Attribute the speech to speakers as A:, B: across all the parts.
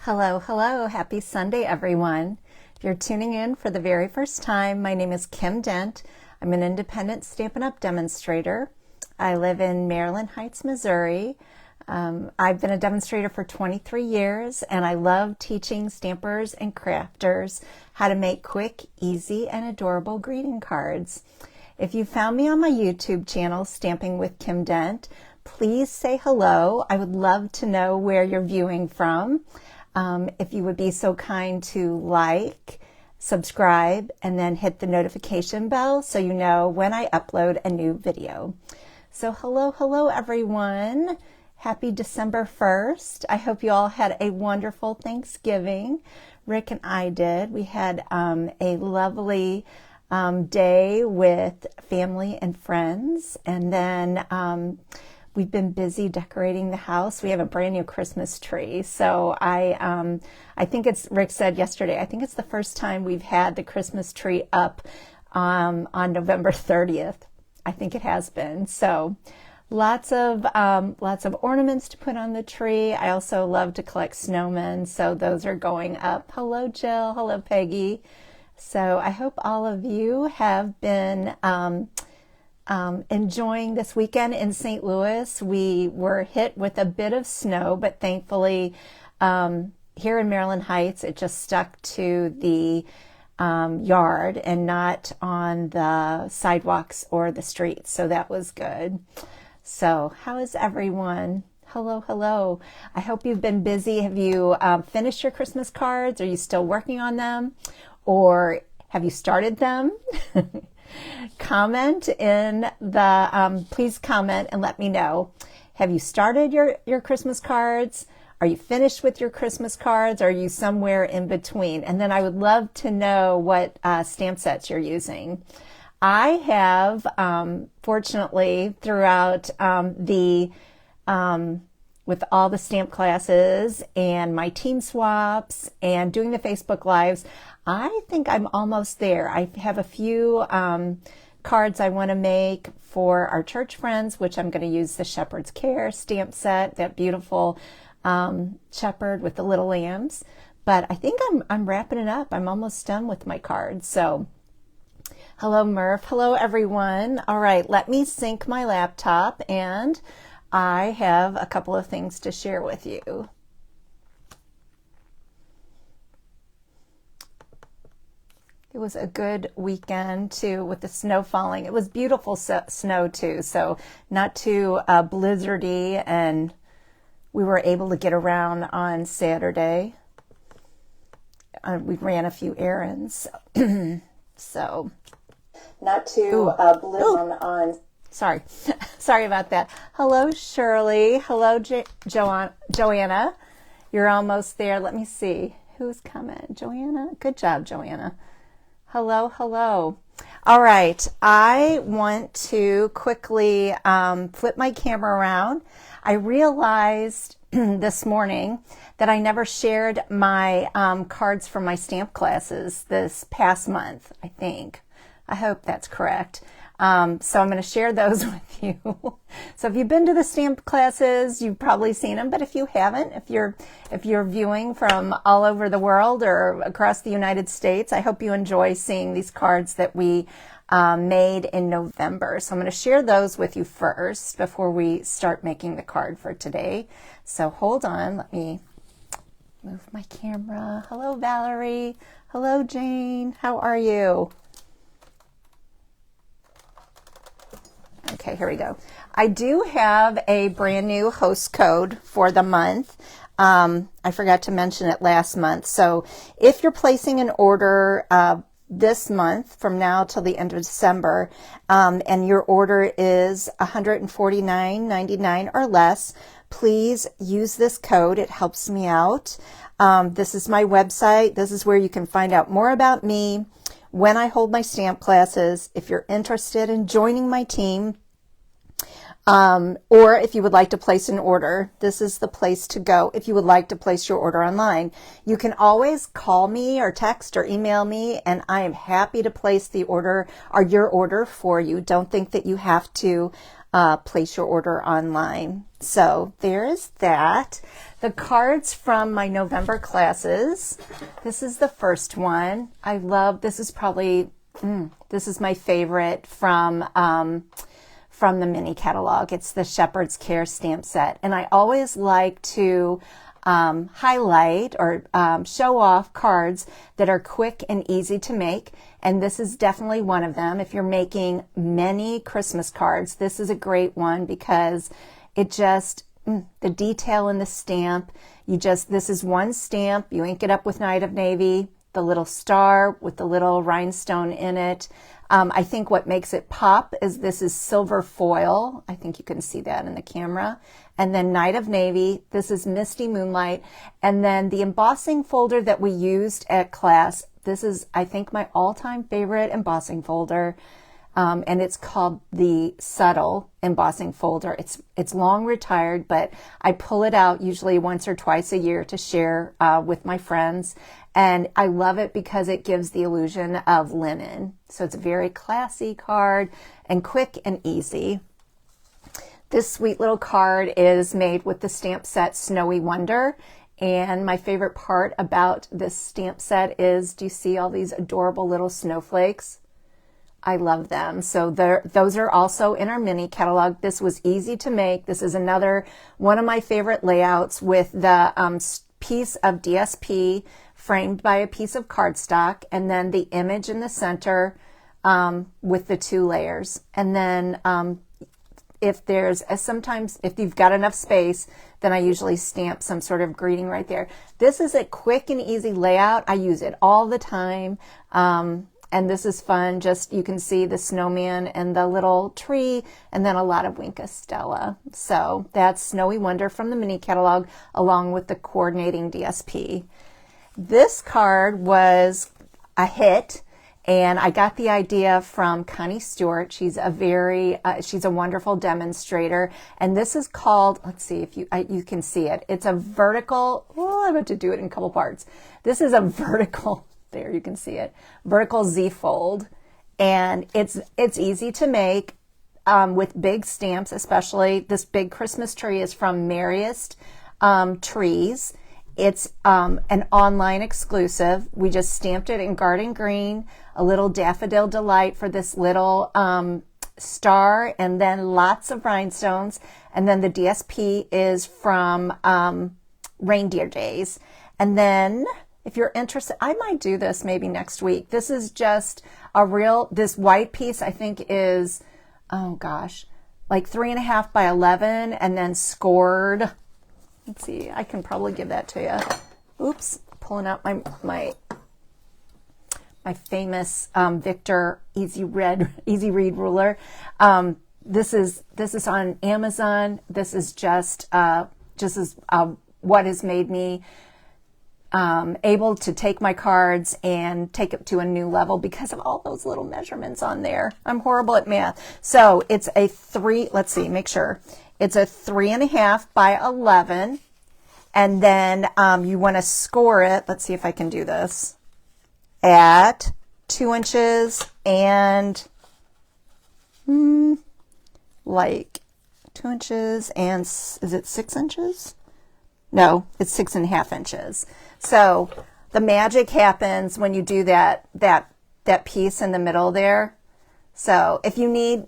A: Hello, hello. Happy Sunday, everyone. If you're tuning in for the very first time, my name is Kim Dent. I'm an independent Stampin' Up! Demonstrator. I live in Maryland Heights, Missouri. I've been a demonstrator for 23 years, and I love teaching stampers and crafters how to make quick, easy, and adorable greeting cards. If you found me on my YouTube channel, Stamping with Kim Dent, please say hello. I would love to know where you're viewing from. If you would be so kind to like, subscribe, and then hit the notification bell so you know when I upload a new video. So hello everyone. Happy December 1st. I hope you all had a wonderful Thanksgiving. Rick and I did. We had a lovely day with family and friends, and then we've been busy decorating the house. We have a brand new Christmas tree. So I think Rick said yesterday, I think it's the first time we've had the Christmas tree up on November 30th. I think it has been. So lots of ornaments to put on the tree. I also love to collect snowmen. So those are going up. Hello, Jill. Hello, Peggy. So I hope all of you have been enjoying this weekend in St. Louis. We were hit with a bit of snow, but thankfully here in Maryland Heights, it just stuck to the yard and not on the sidewalks or the streets. So that was good. So how is everyone? Hello. I hope you've been busy. Have you finished your Christmas cards? Are you still working on them? Or have you started them? Comment in the, please comment and let me know. Have you started your Christmas cards? Are you finished with your Christmas cards? Are you somewhere in between? And then I would love to know what stamp sets you're using. I have, fortunately, throughout with all the stamp classes and my team swaps and doing the Facebook Lives, I think I'm almost there. I have a few cards I want to make for our church friends, which I'm going to use the Shepherd's Care stamp set, that beautiful shepherd with the little lambs. But I think I'm wrapping it up. I'm almost done with my cards. So hello, Murph. Hello, everyone. All right, let me sync my laptop, and I have a couple of things to share with you. It was a good weekend too with the snow falling. It was beautiful snow too, so not too blizzardy, and we were able to get around on Saturday. We ran a few errands, so not too blizzard on. Sorry about that. Hello, Shirley. Hello, Joanna. You're almost there. Let me see who's coming. Joanna. Good job, Joanna. Hello. All right. I want to quickly flip my camera around. I realized this morning that I never shared my cards from my stamp classes this past month, I think. I hope that's correct. So I'm going to share those with you. So if you've been to the stamp classes, you've probably seen them. But if you haven't, if you're viewing from all over the world or across the United States, I hope you enjoy seeing these cards that we made in November. So I'm going to share those with you first before we start making the card for today. So hold on. Let me move my camera. Hello, Valerie. Hello, Jane. How are you? Okay, here we go. I do have a brand new host code for the month. I forgot to mention it last month. So if you're placing an order this month from now till the end of December, and your order is $149.99 or less, please use this code. It helps me out. This is my website. This is where you can find out more about me, when I hold my stamp classes. If you're interested in joining my team, Or if you would like to place an order, this is the place to go if you would like to place your order online. You can always call me or text or email me, and I am happy to place the order or your order for you. Don't think that you have to place your order online. So there is that. The cards from my November classes. This is the first one. I love, this is probably, this is my favorite from the mini catalog. It's the Shepherd's Care stamp set. And I always like to highlight or show off cards that are quick and easy to make. And this is definitely one of them. If you're making many Christmas cards, this is a great one because it just, the detail in the stamp, this is one stamp. You ink it up with Night of Navy, the little star with the little rhinestone in it. I think what makes it pop is this is silver foil. I think you can see that in the camera. And then Night of Navy, this is Misty Moonlight. And then the embossing folder that we used at class, this is, I think, my all-time favorite embossing folder. And it's called the Subtle embossing folder. It's long retired, but I pull it out usually once or twice a year to share with my friends. And I love it because it gives the illusion of linen. So it's a very classy card and quick and easy. This sweet little card is made with the stamp set Snowy Wonder. And my favorite part about this stamp set is, do you see all these adorable little snowflakes? I love them. So those are also in our mini catalog. This was easy to make. This is another one of my favorite layouts with the piece of DSP framed by a piece of cardstock, and then the image in the center with the two layers. And then sometimes if you've got enough space, then I usually stamp some sort of greeting right there. This is a quick and easy layout. I use it all the time. And this is fun. Just, you can see the snowman and the little tree, and then a lot of Winka Stella. So that's Snowy Wonder from the mini catalog, along with the coordinating DSP. This card was a hit, and I got the idea from Connie Stewart. She's a wonderful demonstrator, and this is called, let's see if you can see it. It's a vertical, well, I'm going to do it in a couple parts. This is a vertical, there you can see it, vertical Z fold, and it's easy to make with big stamps, especially. This big Christmas tree is from Merriest Trees. It's an online exclusive. We just stamped it in garden green, a little daffodil delight for this little star, and then lots of rhinestones. And then the DSP is from Reindeer Days. And then if you're interested, I might do this maybe next week. This is just this white piece I think is, oh gosh, like 3.5 by 11, and then scored. Let's see, I can probably give that to you. Oops, pulling out my famous Victor Easy Read ruler. This is on Amazon. This is just what has made me able to take my cards and take it to a new level because of all those little measurements on there. I'm horrible at math. So it's a let's see, make sure. It's a 3.5 by 11. And then you want to score it. Let's see if I can do this. At 2 inches and like 2 inches and is it 6 inches? No, it's 6.5 inches. So the magic happens when you do that piece in the middle there. So if you need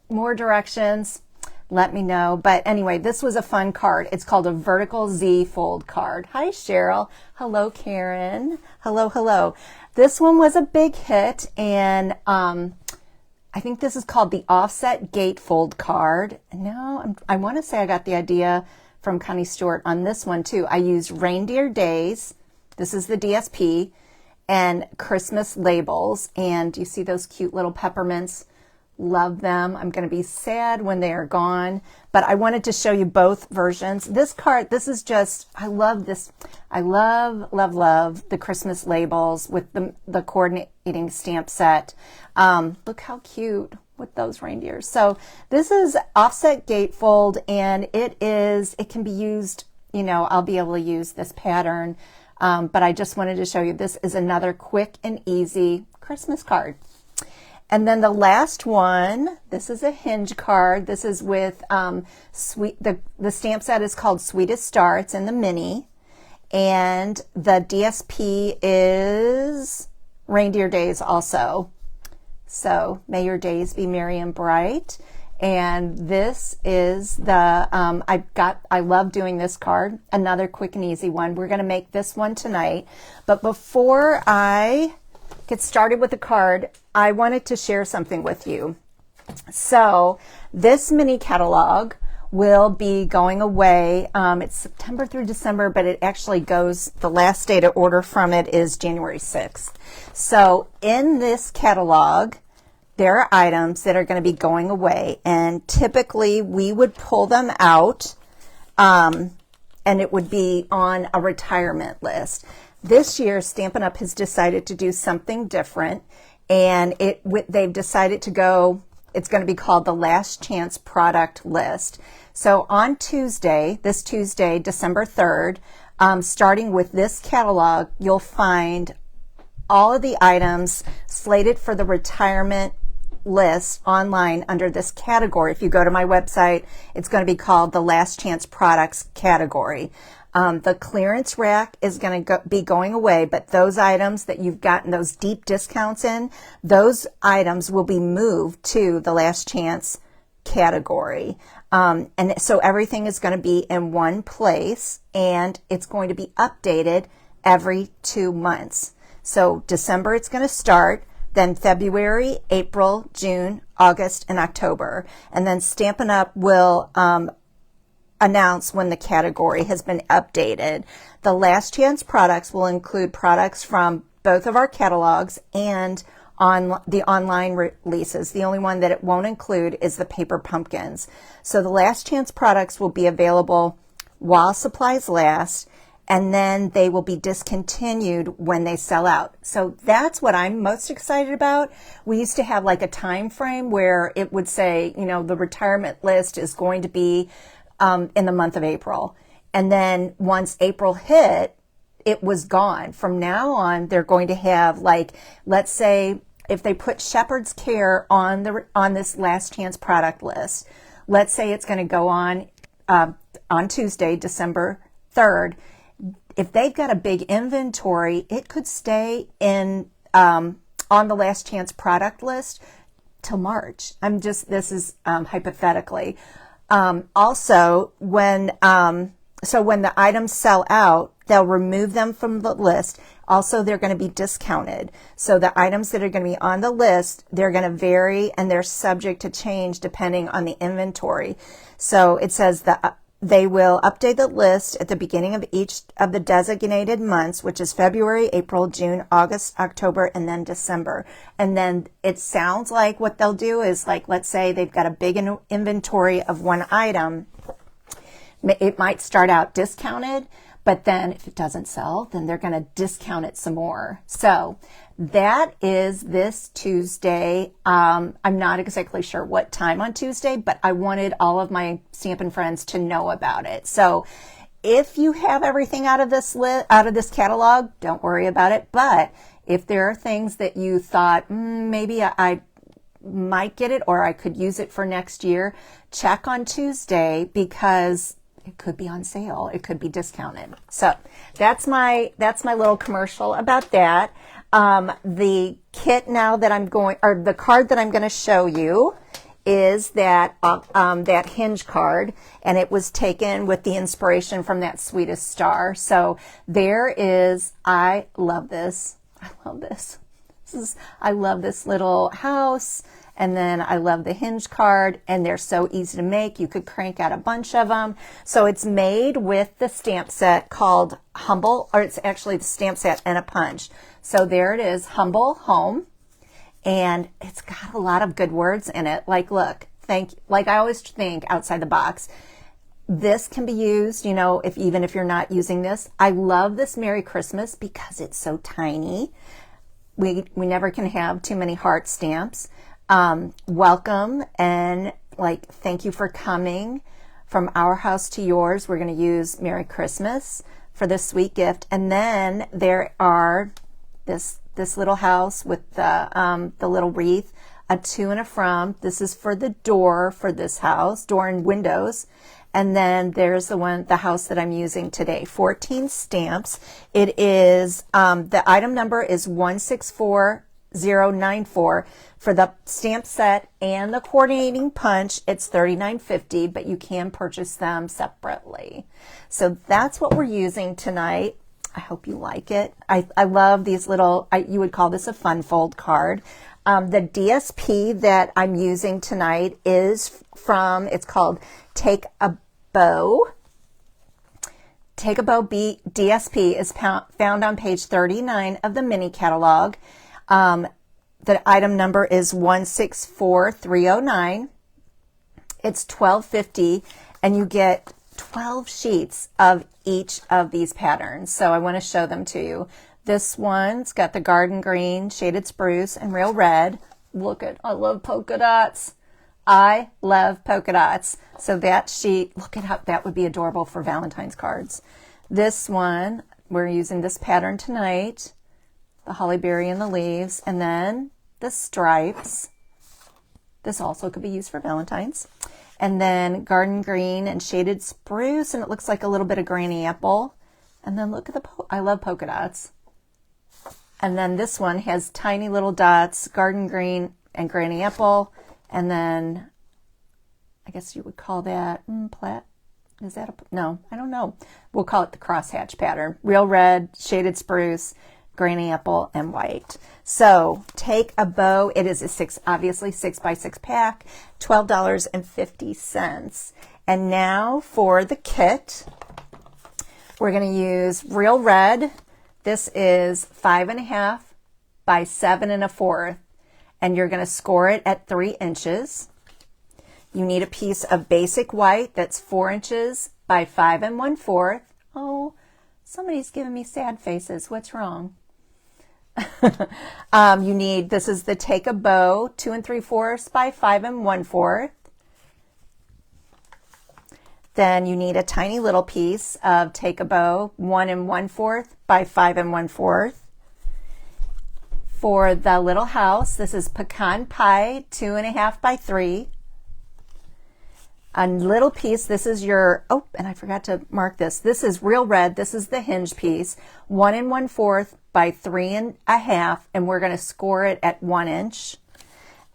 A: more directions, let me know. But anyway, this was a fun card. It's called a vertical Z fold card. Hi, Cheryl. Hello, Karen. Hello, hello. This one was a big hit, and I think this is called the offset gatefold card. No, I want to say I got the idea from Connie Stewart on this one too. I used Reindeer Days. This is the DSP, and Christmas labels. And you see those cute little peppermints? Love them. I'm going to be sad when they are gone, but I wanted to show you both versions. This card, this is just, I love this. I love the Christmas labels with the coordinating stamp set. Look how cute. with those reindeers. So this is offset gatefold, and it can be used, you know, I'll be able to use this pattern, but I just wanted to show you this is another quick and easy Christmas card. And then the last one, this is a Hinge card. This is with the stamp set is called Sweetest Star. It's in the mini, and the DSP is Reindeer Days also. So may your days be merry and bright. And this is the, I love doing this card. Another quick and easy one. We're going to make this one tonight. But before I get started with the card, I wanted to share something with you. So this mini catalog will be going away. It's September through December, but it actually goes, the last day to order from it is January 6th. So in this catalog, there are items that are going to be going away, and typically we would pull them out, and it would be on a retirement list. This year, Stampin' Up! Has decided to do something different, and they've decided to go, it's going to be called the Last Chance Product List. So on Tuesday, this Tuesday, December 3rd, starting with this catalog, you'll find all of the items slated for the retirement list online under this category. If you go to my website, it's going to be called the Last Chance Products category. The clearance rack is going to be going away, but those items that you've gotten those deep discounts in, those items will be moved to the Last Chance category. And so everything is going to be in one place, and it's going to be updated every 2 months. So December it's going to start, then February, April, June, August, and October. And then Stampin' Up! Will announce when the category has been updated. The Last Chance products will include products from both of our catalogs and on the online releases. The only one that it won't include is the paper pumpkins. So the Last Chance products will be available while supplies last, and then they will be discontinued when they sell out. So that's what I'm most excited about. We used to have like a time frame where it would say, you know, the retirement list is going to be in the month of April. And then once April hit, it was gone. From now on, they're going to have, like, let's say if they put Shepherd's Care on this Last Chance product list, let's say it's going to go on Tuesday, December 3rd. If they've got a big inventory, it could stay in on the Last Chance product list till March. This is hypothetically. Also, when the items sell out, they'll remove them from the list. Also, they're going to be discounted. So the items that are going to be on the list, they're going to vary, and they're subject to change depending on the inventory. So it says that they will update the list at the beginning of each of the designated months, which is February, April, June, August, October, and then December. And then it sounds like what they'll do is, like, let's say they've got a big inventory of one item. It might start out discounted, but then if it doesn't sell, then they're going to discount it some more. So that is this Tuesday. I'm not exactly sure what time on Tuesday, but I wanted all of my Stampin' friends to know about it. So if you have everything out of this catalog, don't worry about it. But if there are things that you thought, maybe I might get it or I could use it for next year, check on Tuesday, because it could be on sale. It could be discounted. So that's my little commercial about that. The kit now that the card that I'm going to show you is that Hinge card, and it was taken with the inspiration from that Sweetest Star. So there is, I love this. I love this little house. And then I love the Hinge card, and they're so easy to make. You could crank out a bunch of them. So it's made with the stamp set called Humble, or it's actually the stamp set and a punch. So there it is, Humble Home. And it's got a lot of good words in it. Like, look, like I always think outside the box. This can be used, you know, even if you're not using this. I love this Merry Christmas because it's so tiny. We never can have too many heart stamps. welcome and like thank you for coming from our house to yours. We're going to use Merry Christmas for this sweet gift. And then there are this little house with the little wreath, a to and a from. This is for the door for this house, door and windows. And then there's the house that I'm using today, 14 stamps. It is, the item number is 164094. For the stamp set and the coordinating punch, it's $39.50, but you can purchase them separately. So that's what we're using tonight. I hope you like it. I love these little, you would call this a fun fold card. The DSP that I'm using tonight is from, it's called Take a Bow. Take a Bow DSP is found on page 39 of the mini catalog. The item number is 164309. It's $12.50, and you get 12 sheets of each of these patterns. So I want to show them to you. This one's got the garden green, shaded spruce, and real red. Look at, I love polka dots. I love polka dots. So that sheet, look at how that would be adorable for Valentine's cards. This one, we're using this pattern tonight, the holly berry and the leaves, and then the stripes. This also could be used for Valentine's. And then garden green and shaded spruce, and it looks like a little bit of granny apple. And then look at I love polka dots. And then this one has tiny little dots, garden green and granny apple. And then I guess you would call that plat. Is that no, I don't know. We'll call it the crosshatch pattern. Real red, shaded spruce, granny apple, and white. So Take a Bow. It is obviously 6x6 pack, $12.50. And now for the kit, we're going to use real red. This is 5.5 by 7 1/4, and you're going to score it at 3 inches. You need a piece of basic white that's 4 inches by 5 1/4. Oh, somebody's giving me sad faces. What's wrong? This is the Take a Bow, 2 3/4 by 5 1/4. Then you need a tiny little piece of Take a Bow, 1 1/4 by 5 1/4. For the little house, this is Pecan Pie, 2.5 by 3. A little piece, this is your, oh, and I forgot to mark this. This is real red. This is the Hinge piece, 1 1/4 by 3 1/2, and we're going to score it at 1 inch.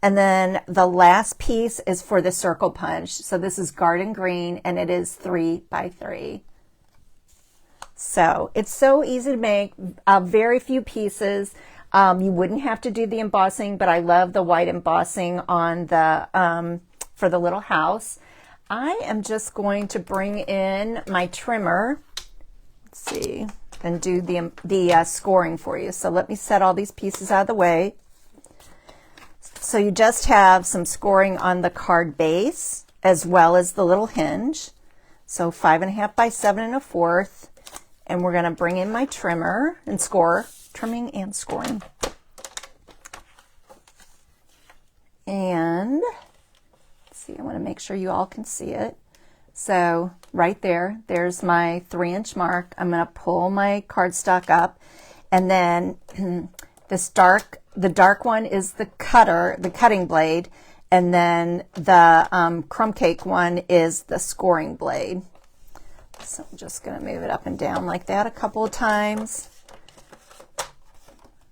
A: And then the last piece is for the circle punch. So this is garden green, and it is 3 by 3. So it's so easy to make, very few pieces. You wouldn't have to do the embossing, but I love the white embossing on the, for the little house. I am just going to bring in my trimmer, let's see, and do the scoring for you. So let me set all these pieces out of the way. So you just have some scoring on the card base as well as the little hinge. So 5.5 by 7 1/4, and we're going to bring in my trimmer and score, trimming and scoring. And see, I want to make sure you all can see it. So right there's my 3 inch mark. I'm going to pull my cardstock up, and then the dark one is the cutting blade, and then the crumb cake one is the scoring blade. So I'm just going to move it up and down like that a couple of times,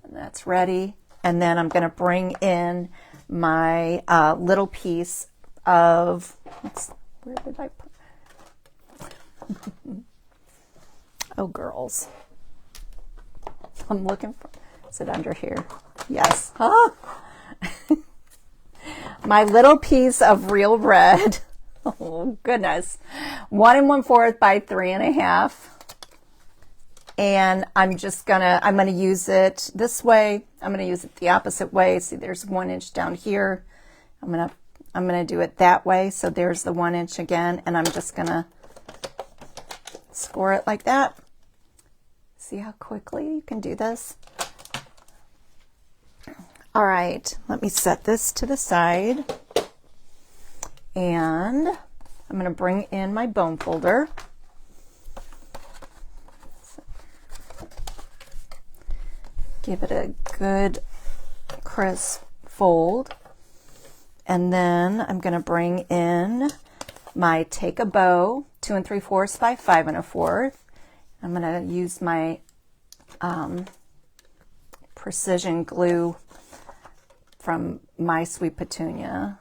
A: and that's ready. And then I'm going to bring in my little piece of, where did I put? Oh, girls. I'm looking for, is it under here? Yes. Ah. My little piece of real red. Oh, goodness. 1 1/4 by 3 1/2. And I'm going to use it this way. I'm going to use it the opposite way. See, there's 1 inch down here. I'm going to do it that way. So there's the 1 inch again, and I'm just going to score it like that. See how quickly you can do this? All right, let me set this to the side, and I'm going to bring in my bone folder. Give it a good crisp fold, and then I'm going to bring in my Take a Bow 2 3/4 by 5 1/4. I'm going to use my precision glue from My Sweet Petunia.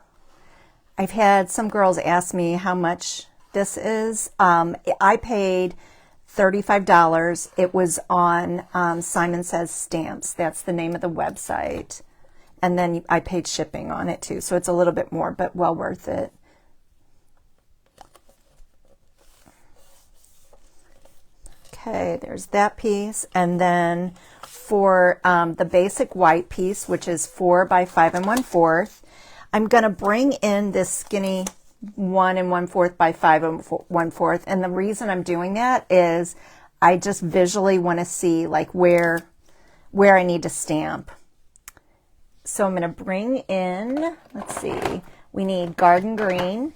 A: I've had some girls ask me how much this is. I paid $35. It was on Simon Says Stamps. That's the name of the website. And then I paid shipping on it too. So it's a little bit more, but well worth it. Okay, there's that piece. And then for the basic white piece, which is 4 by 5 1/4, I'm going to bring in this skinny 1 1/4 by 5 1/4. And the reason I'm doing that is I just visually want to see like where I need to stamp. So I'm going to bring in, let's see, we need Garden Green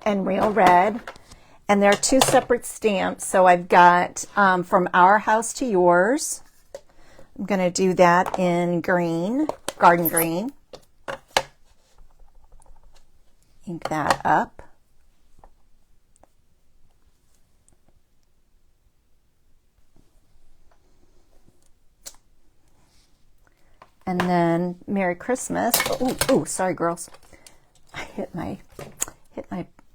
A: and Real Red. And there are two separate stamps. So I've got From Our House to Yours. I'm going to do that in green, Garden Green. Ink that up. And then Merry Christmas. Oh, sorry girls. I hit my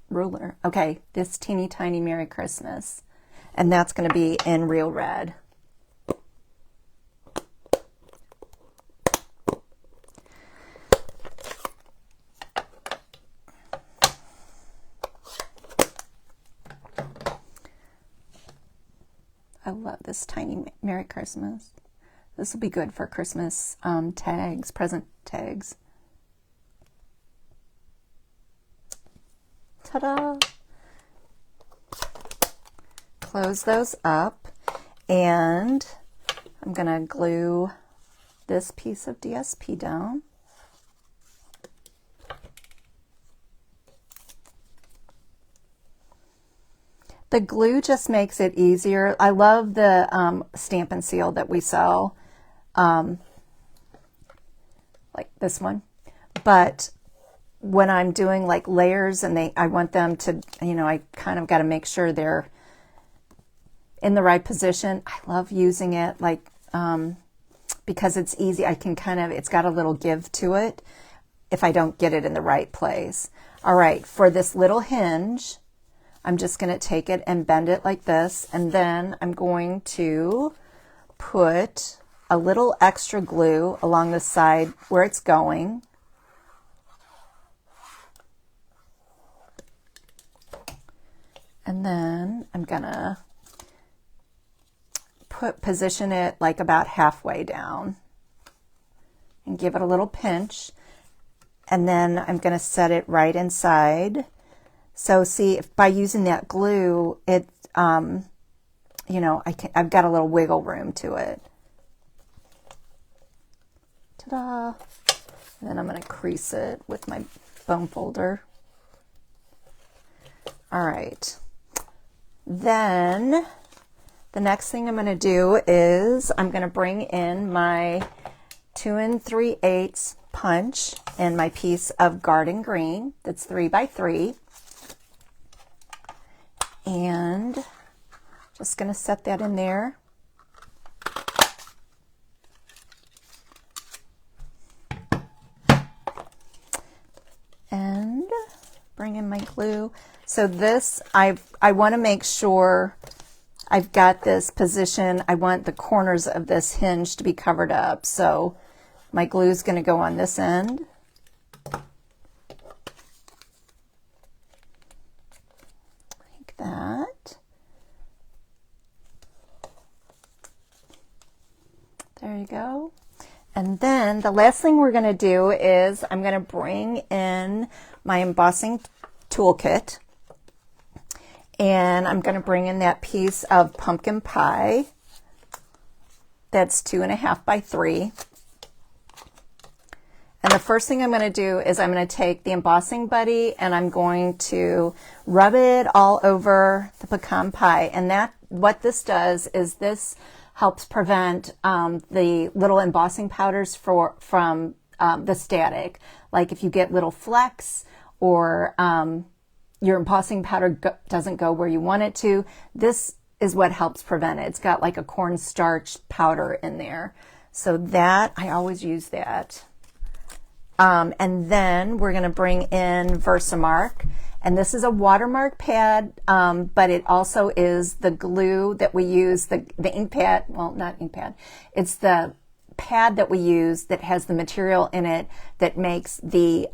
A: ruler. Okay, this teeny tiny Merry Christmas. And that's going to be in Real Red. I love this tiny Merry Christmas. This will be good for Christmas tags, present tags. Ta-da! Close those up, and I'm going to glue this piece of DSP down. The glue just makes it easier. I love the Stampin' Seal that we sell, like this one. But when I'm doing like layers and I want them to, you know, I kind of got to make sure they're in the right position. I love using it like, because it's easy. I can kind of, it's got a little give to it if I don't get it in the right place. All right, for this little hinge, I'm just going to take it and bend it like this, and then I'm going to put a little extra glue along the side where it's going. And then I'm going to position it like about halfway down and give it a little pinch. And then I'm going to set it right inside. So see, if by using that glue, it, you know, I've got a little wiggle room to it. Ta-da! And then I'm going to crease it with my bone folder. All right. Then the next thing I'm going to do is I'm going to bring in my 2 3/8 punch and my piece of Garden Green that's 3 by 3. And just going to set that in there. And bring in my glue. So this, I want to make sure I've got this position. I want the corners of this hinge to be covered up. So my glue is going to go on this end. Like that. There you go. And then the last thing we're going to do is I'm going to bring in my embossing toolkit. And I'm going to bring in that piece of pumpkin pie that's 2.5 by 3. And the first thing I'm going to do is I'm going to take the embossing buddy and I'm going to rub it all over the pecan pie. And what this does is this helps prevent the little embossing powders from the static. Like if you get little flecks or your embossing powder doesn't go where you want it to, this is what helps prevent it. It's got like a cornstarch powder in there. So that, I always use that. And then we're going to bring in Versamark. And this is a watermark pad, but it also is the glue that we use, the ink pad, well, not ink pad. It's the pad that we use that has the material in it that makes the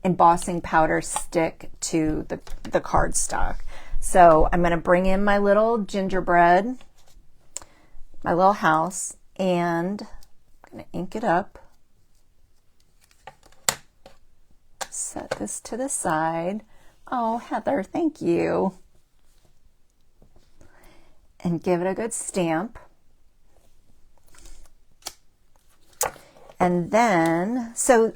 A: embossing powder stick to the cardstock. So I'm going to bring in my little gingerbread, my little house, and I'm going to ink it up. Set this to the side. Oh, Heather, thank you. And give it a good stamp. And then, so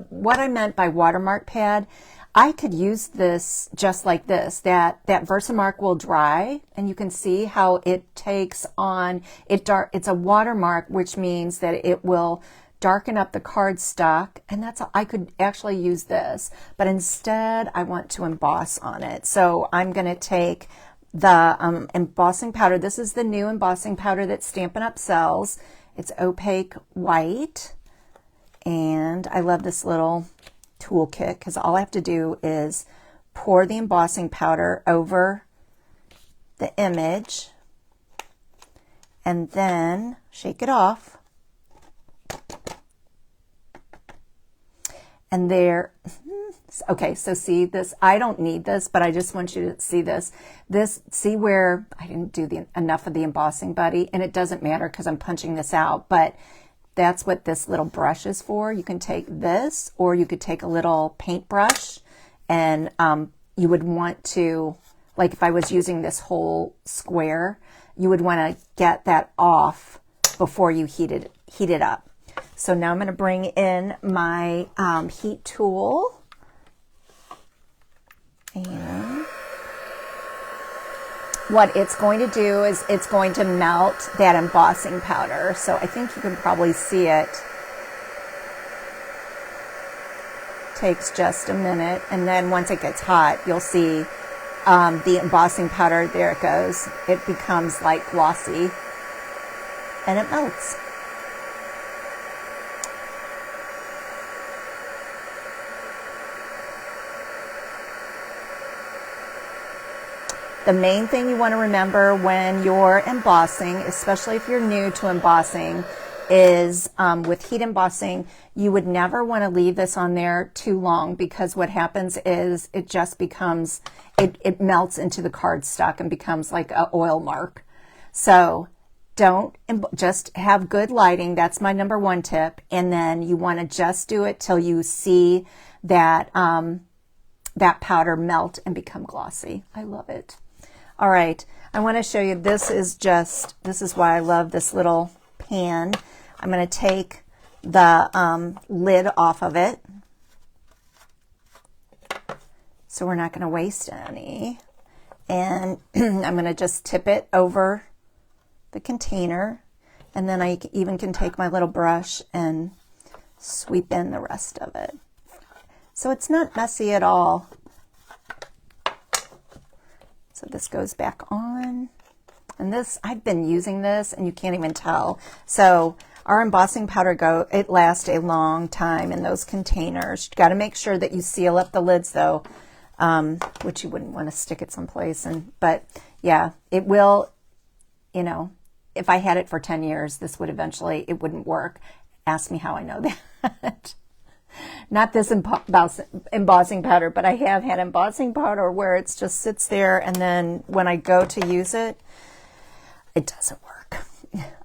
A: what I meant by watermark pad, I could use this just like this. That Versamark will dry, and you can see how it takes on it's a watermark, which means that it will darken up the cardstock, and I could actually use this, but instead I want to emboss on it. So I'm going to take the embossing powder. This is the new embossing powder that Stampin' Up sells. It's opaque white, and I love this little toolkit because all I have to do is pour the embossing powder over the image and then shake it off. And there, okay, so see this, I don't need this, but I just want you to see this. See where I didn't do enough of the embossing buddy, and it doesn't matter because I'm punching this out, but that's what this little brush is for. You can take this, or you could take a little paintbrush, and you would want to, like if I was using this whole square, you would want to get that off before you heat it up. So now I'm going to bring in my heat tool, and what it's going to do is it's going to melt that embossing powder. So I think you can probably see it. Takes just a minute, and then once it gets hot, you'll see the embossing powder, there it goes. It becomes like glossy, and it melts. The main thing you want to remember when you're embossing, especially if you're new to embossing, is with heat embossing, you would never want to leave this on there too long, because what happens is it just becomes, it melts into the cardstock and becomes like an oil mark. So just have good lighting. That's my number one tip. And then you want to just do it till you see that, that powder melt and become glossy. I love it. All right, I want to show you, this is why I love this little pan. I'm going to take the lid off of it. So we're not going to waste any. And I'm going to just tip it over the container. And then I even can take my little brush and sweep in the rest of it. So it's not messy at all. So this goes back on, and this, I've been using this and you can't even tell. So our embossing powder it lasts a long time in those containers. You got to make sure that you seal up the lids though, which you wouldn't want to stick it someplace. But yeah, it will, you know, if I had it for 10 years, this would eventually, it wouldn't work. Ask me how I know that. Not this embossing powder, but I have had embossing powder where it just sits there, and then when I go to use it, it doesn't work.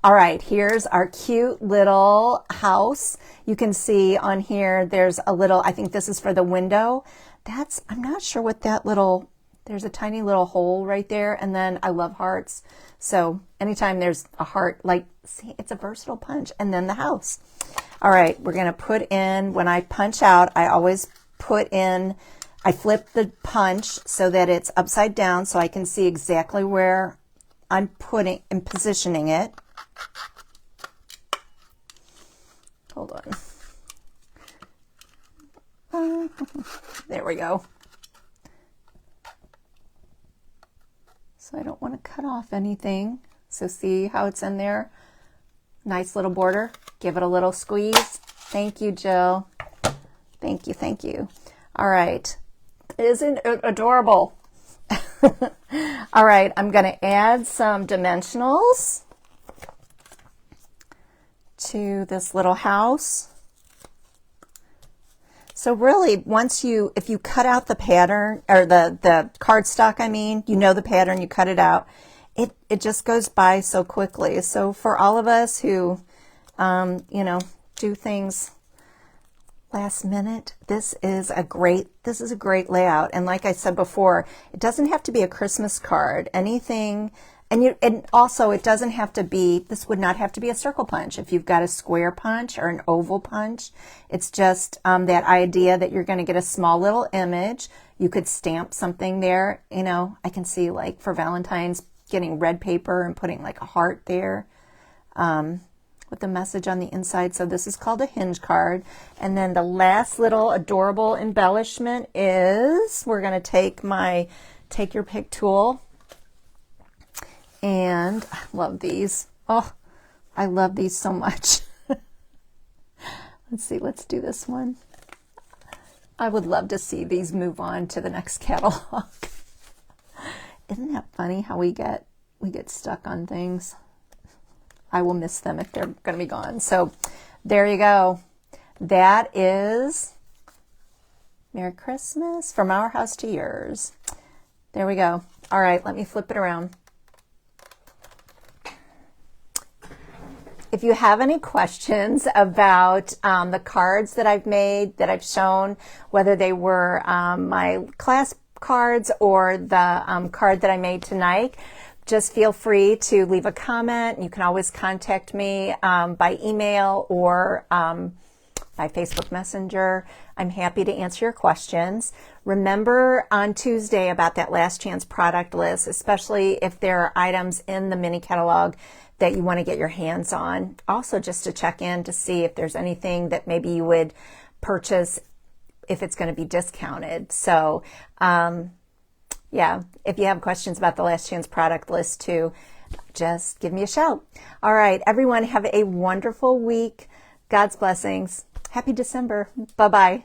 A: All right, here's our cute little house. You can see on here, there's a little, I think this is for the window. I'm not sure what that little, there's a tiny little hole right there, and then I love hearts. So anytime there's a heart, like, see, it's a versatile punch, and then the house. All right, we're going to put in, when I punch out, I always put in, I flip the punch so that it's upside down so I can see exactly where I'm putting and positioning it. Hold on. There we go. So I don't want to cut off anything. So see how it's in there? Nice little border. Give it a little squeeze. Thank you, Jill. Thank you, thank you. All right. Isn't it adorable? All right, I'm going to add some dimensionals to this little house. So really, if you cut out the pattern, or the cardstock, I mean, you know the pattern, you cut it out, it just goes by so quickly. So for all of us who, you know, do things last minute, this is a great layout. And like I said before, it doesn't have to be a Christmas card. Anything, and also it doesn't have to be, this would not have to be a circle punch. If you've got a square punch or an oval punch, it's just that idea that you're going to get a small little image. You could stamp something there. You know, I can see like for Valentine's getting red paper and putting like a heart there. With the message on the inside. So this is called a Hinge card. And then the last little adorable embellishment is, we're going to take my take your pick tool, and I love these. Oh, I love these so much. Let's see, let's do this one. I would love to see these move on to the next catalog. Isn't that funny how we get stuck on things? I will miss them if they're going to be gone. So there you go. That is Merry Christmas from our house to yours. There we go. All right, let me flip it around. If you have any questions about the cards that I've made, that I've shown, whether they were my class cards or the card that I made tonight, just feel free to leave a comment. You can always contact me by email or by Facebook Messenger. I'm happy to answer your questions. Remember on Tuesday about that last chance product list, especially if there are items in the mini catalog that you want to get your hands on. Also just to check in to see if there's anything that maybe you would purchase if it's going to be discounted. So yeah, if you have questions about the last chance product list too, just give me a shout. All right, everyone, have a wonderful week. God's blessings. Happy December. Bye-bye.